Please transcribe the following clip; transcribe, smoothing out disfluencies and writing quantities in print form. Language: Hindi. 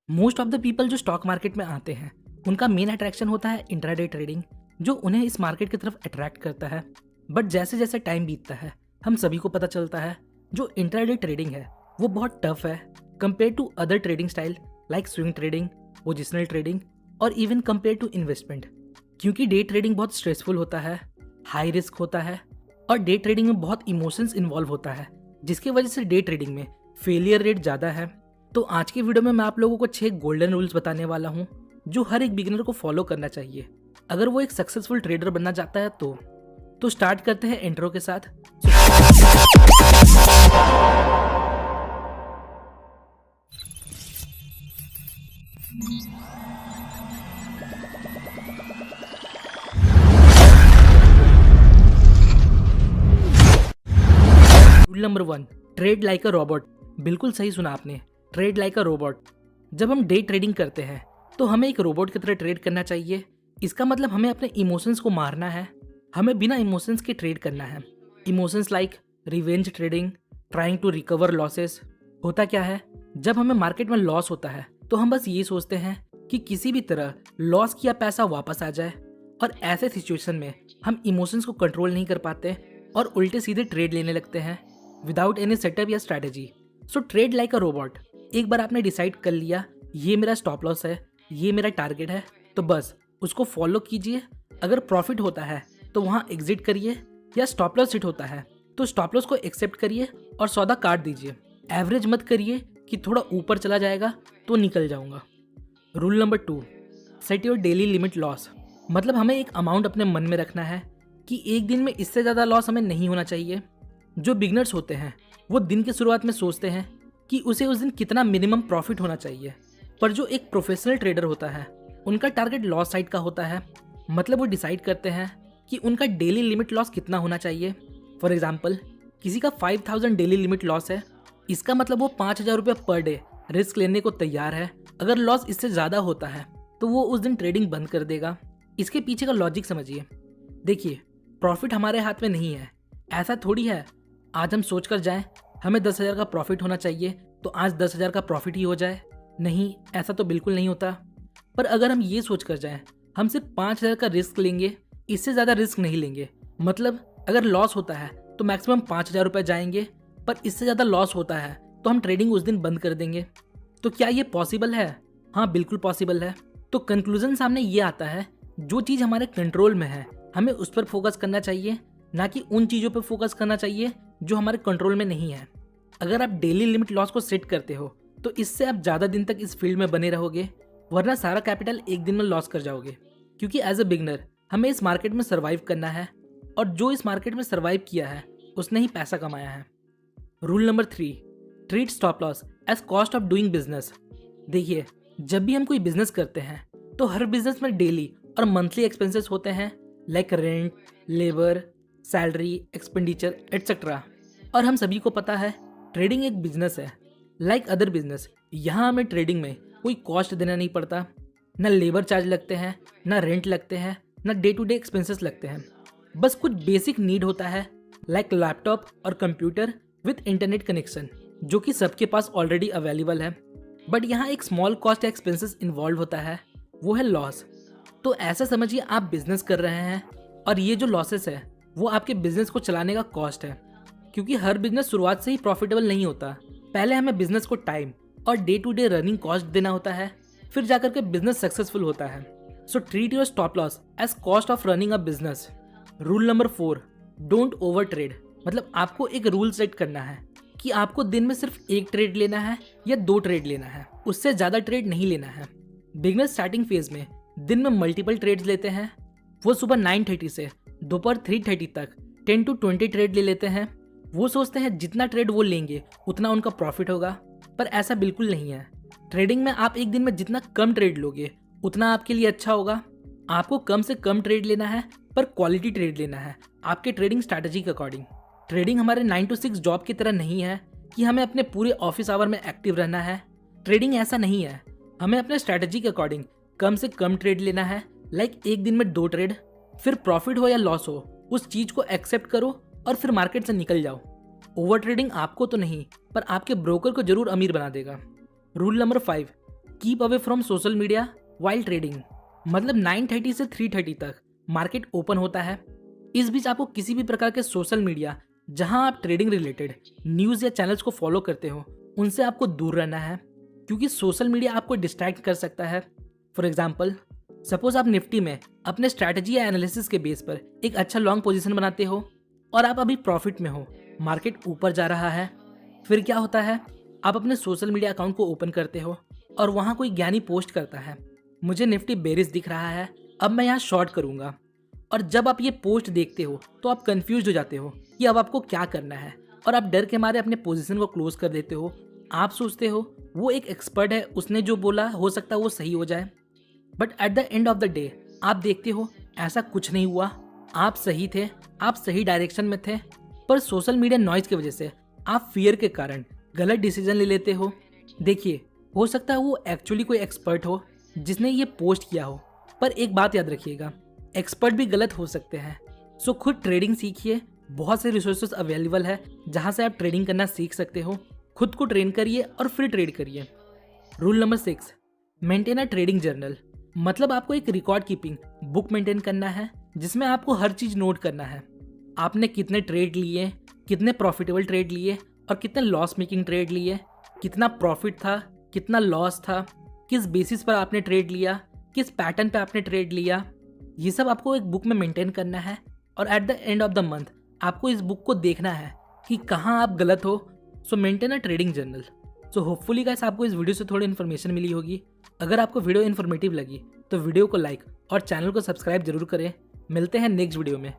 मोस्ट ऑफ द पीपल जो स्टॉक मार्केट में आते हैं उनका मेन अट्रैक्शन होता है इंट्राडे ट्रेडिंग, जो उन्हें इस मार्केट की तरफ अट्रैक्ट करता है। बट जैसे जैसे टाइम बीतता है हम सभी को पता चलता है जो इंट्राडे ट्रेडिंग है वो बहुत टफ है compare to other trading style like swing trading, positional trading और इवन कंपेयर टू इन्वेस्टमेंट। क्योंकि डे ट्रेडिंग बहुत स्ट्रेसफुल होता है, हाई रिस्क होता है और डे ट्रेडिंग में बहुत इमोशंस इन्वॉल्व होता है, जिसकी वजह से डे ट्रेडिंग में फेलियर रेट ज़्यादा है। तो आज की वीडियो में मैं आप लोगों को 6 गोल्डन रूल्स बताने वाला हूँ जो हर एक बिगिनर को फॉलो करना चाहिए अगर वो एक सक्सेसफुल ट्रेडर बनना चाहता है। तो स्टार्ट करते हैं इंट्रो के साथ। Rule number 1, trade like a robot. बिल्कुल सही सुना आपने, ट्रेड लाइक अ रोबोट। जब हम डे ट्रेडिंग करते हैं तो हमें एक रोबोट की तरह ट्रेड करना चाहिए। इसका मतलब हमें अपने इमोशंस को मारना है, हमें बिना इमोशंस के ट्रेड करना है। Emotions like revenge trading, trying to recover losses. होता क्या है, जब हमें मार्केट में लॉस होता है तो हम बस ये सोचते हैं कि किसी भी तरह लॉस किया पैसा वापस आ जाए, और ऐसे सिचुएशन में हम इमोशंस को कंट्रोल नहीं कर पाते और उल्टे सीधे ट्रेड लेने लगते हैं विदाउट एनी सेटअप या strategy. So trade like a robot. एक बार आपने डिसाइड कर लिया ये मेरा स्टॉप लॉस है, ये मेरा टारगेट है, तो बस उसको फॉलो कीजिए। अगर प्रॉफिट होता है तो वहाँ एग्जिट करिए, या स्टॉप लॉस हिट होता है तो स्टॉप लॉस को एक्सेप्ट करिए और सौदा काट दीजिए। एवरेज मत करिए कि थोड़ा ऊपर चला जाएगा तो निकल जाऊंगा। Rule number 2, set your daily limit loss. मतलब हमें एक अमाउंट अपने मन में रखना है कि एक दिन में इससे ज़्यादा लॉस हमें नहीं होना चाहिए। जो बिगनर्स होते हैं वो दिन की शुरुआत में सोचते हैं कि उसे उस दिन कितना मिनिमम प्रॉफिट होना चाहिए, पर जो एक प्रोफेशनल ट्रेडर होता है उनका टारगेट लॉस साइड का होता है। मतलब वो डिसाइड करते हैं कि उनका डेली लिमिट लॉस कितना होना चाहिए। फॉर एग्जाम्पल, किसी का 5000 डेली लिमिट लॉस है, इसका मतलब वो 5000 रुपये पर डे रिस्क लेने को तैयार है। अगर लॉस इससे ज़्यादा होता है तो वो उस दिन ट्रेडिंग बंद कर देगा। इसके पीछे का लॉजिक समझिए। देखिए, प्रॉफिट हमारे हाथ में नहीं है। ऐसा थोड़ी है आज हम सोच कर जाएं हमें 10,000 का प्रॉफिट होना चाहिए तो आज 10,000 का प्रॉफिट ही हो जाए। नहीं, ऐसा तो बिल्कुल नहीं होता। पर अगर हम ये सोच कर जाएं हम सिर्फ 5,000 का रिस्क लेंगे, इससे ज़्यादा रिस्क नहीं लेंगे, मतलब अगर लॉस होता है तो मैक्सिमम 5,000 रुपये जाएंगे, पर इससे ज़्यादा लॉस होता है तो हम ट्रेडिंग उस दिन बंद कर देंगे। तो क्या ये पॉसिबल है? हाँ, बिल्कुल पॉसिबल है। तो कंक्लूजन सामने ये आता है, जो चीज़ हमारे कंट्रोल में है हमें उस पर फोकस करना चाहिए, ना कि उन चीज़ों पर फोकस करना चाहिए जो हमारे कंट्रोल में नहीं है। अगर आप डेली लिमिट लॉस को सेट करते हो तो इससे आप ज़्यादा दिन तक इस फील्ड में बने रहोगे, वरना सारा कैपिटल एक दिन में लॉस कर जाओगे। क्योंकि एज अ बिगनर हमें इस मार्केट में सर्वाइव करना है, और जो इस मार्केट में सर्वाइव किया है उसने ही पैसा कमाया है। Rule number 3, treat stop loss as cost of doing business. देखिए, जब भी हम कोई बिजनेस करते हैं तो हर बिजनेस में डेली और मंथली एक्सपेंसेस होते हैं, like rent, labour, salary, expenditure etcetera. और हम सभी को पता है ट्रेडिंग एक बिजनेस है लाइक अदर बिजनेस। यहाँ हमें ट्रेडिंग में कोई कॉस्ट देना नहीं पड़ता, ना लेबर चार्ज लगते हैं, ना रेंट लगते हैं, ना डे टू डे एक्सपेंसेस लगते हैं। बस कुछ बेसिक नीड होता है लाइक लैपटॉप और कंप्यूटर विद इंटरनेट कनेक्शन, जो कि सबके पास ऑलरेडी अवेलेबल है। बट यहाँ एक स्मॉल कॉस्ट या एक्सपेंसेस इन्वॉल्व होता है, वो है लॉस। तो ऐसा समझिए आप बिजनेस कर रहे हैं और ये जो लॉसेस है वो आपके बिजनेस को चलाने का कॉस्ट है। क्योंकि हर बिजनेस शुरुआत से ही प्रॉफिटेबल नहीं होता, पहले हमें बिजनेस को टाइम और day to day running cost देना होता है, फिर जाकर के बिजनेस सक्सेसफुल होता है। So treat your stop loss as cost of running a business. Rule number 4, don't over trade. मतलब आपको एक रूल सेट करना है कि आपको दिन में सिर्फ एक ट्रेड लेना है या 2 ट्रेड लेना है, उससे ज़्यादा ट्रेड नहीं लेना है। बिगनर स्टार्टिंग फेज में दिन में मल्टीपल ट्रेड्स लेते हैं। वो सुबह 9:30 से दोपहर 3:30 तक 10 to 20 ट्रेड ले लेते हैं। वो सोचते हैं जितना ट्रेड वो लेंगे उतना उनका प्रॉफिट होगा, पर ऐसा बिल्कुल नहीं है। ट्रेडिंग में आप एक दिन में जितना कम ट्रेड लोगे उतना आपके लिए अच्छा होगा। आपको कम से कम ट्रेड लेना है, पर क्वालिटी ट्रेड लेना है आपके ट्रेडिंग स्ट्रैटेजी के अकॉर्डिंग। ट्रेडिंग हमारे 9 to 6 जॉब की तरह नहीं है कि हमें अपने पूरे ऑफिस आवर में एक्टिव रहना है। ट्रेडिंग ऐसा नहीं है, हमें अपने स्ट्रैटेजी के अकॉर्डिंग कम से कम ट्रेड लेना है, लाइक एक दिन में 2 ट्रेड। फिर प्रॉफिट हो या लॉस हो उस चीज को एक्सेप्ट करो और फिर मार्केट से निकल जाओ। ओवर ट्रेडिंग आपको तो नहीं, पर आपके ब्रोकर को जरूर अमीर बना देगा। Rule number 5, keep away from social media while trading, मतलब 9:30 से 3:30 तक मार्केट ओपन होता है। इस बीच आपको किसी भी प्रकार के सोशल मीडिया जहां आप ट्रेडिंग रिलेटेड न्यूज़ या चैनल्स को फॉलो करते हो उनसे आपको दूर रहना है, क्योंकि सोशल मीडिया आपको डिस्ट्रैक्ट कर सकता है। फॉर एग्जाम्पल, सपोज आप निफ्टी में अपने स्ट्रैटेजी या एनालिसिस के बेस पर एक अच्छा लॉन्ग पोजीशन बनाते हो और आप अभी प्रॉफिट में हो, मार्केट ऊपर जा रहा है। फिर क्या होता है, आप अपने सोशल मीडिया अकाउंट को ओपन करते हो और वहाँ कोई ज्ञानी पोस्ट करता है, मुझे निफ्टी बेरिश दिख रहा है, अब मैं यहाँ शॉर्ट करूँगा। और जब आप ये पोस्ट देखते हो तो आप कंफ्यूज हो जाते हो कि अब आपको क्या करना है और आप डर के मारे अपने पोजीशन को क्लोज कर देते हो। आप सोचते हो वो एक एक्सपर्ट है, उसने जो बोला हो सकता है वो सही हो जाए, but at the end of the day आप देखते हो ऐसा कुछ नहीं हुआ। आप सही थे, आप सही डायरेक्शन में थे, पर सोशल मीडिया नॉइज की वजह से आप फियर के कारण गलत डिसीजन ले लेते हो। देखिए, हो सकता है वो एक्चुअली कोई एक्सपर्ट हो जिसने ये पोस्ट किया हो, पर एक बात याद रखिएगा, एक्सपर्ट भी गलत हो सकते हैं। सो खुद ट्रेडिंग सीखिए, बहुत से रिसोर्सेज अवेलेबल है जहां से आप ट्रेडिंग करना सीख सकते हो। खुद को ट्रेन करिए और फिर ट्रेड करिए। Rule number 6, maintain a trading journal, मतलब आपको एक रिकॉर्ड कीपिंग बुक मेंटेन करना है जिसमें आपको हर चीज नोट करना है। आपने कितने ट्रेड लिए, कितने प्रॉफिटेबल ट्रेड लिए और कितने लॉस मेकिंग ट्रेड लिए, कितना प्रॉफिट था, कितना लॉस था, किस बेसिस पर आपने ट्रेड लिया, किस पैटर्न पे आपने ट्रेड लिया, ये सब आपको एक बुक में मेंटेन करना है। और at the end of the month आपको इस बुक को देखना है कि कहाँ आप गलत हो। सो maintain a trading journal. So hopefully guys आपको इस वीडियो से थोड़ी इन्फॉर्मेशन मिली होगी। अगर आपको वीडियो इन्फॉर्मेटिव लगी तो वीडियो को लाइक और चैनल को सब्सक्राइब जरूर करें। मिलते हैं नेक्स्ट वीडियो में।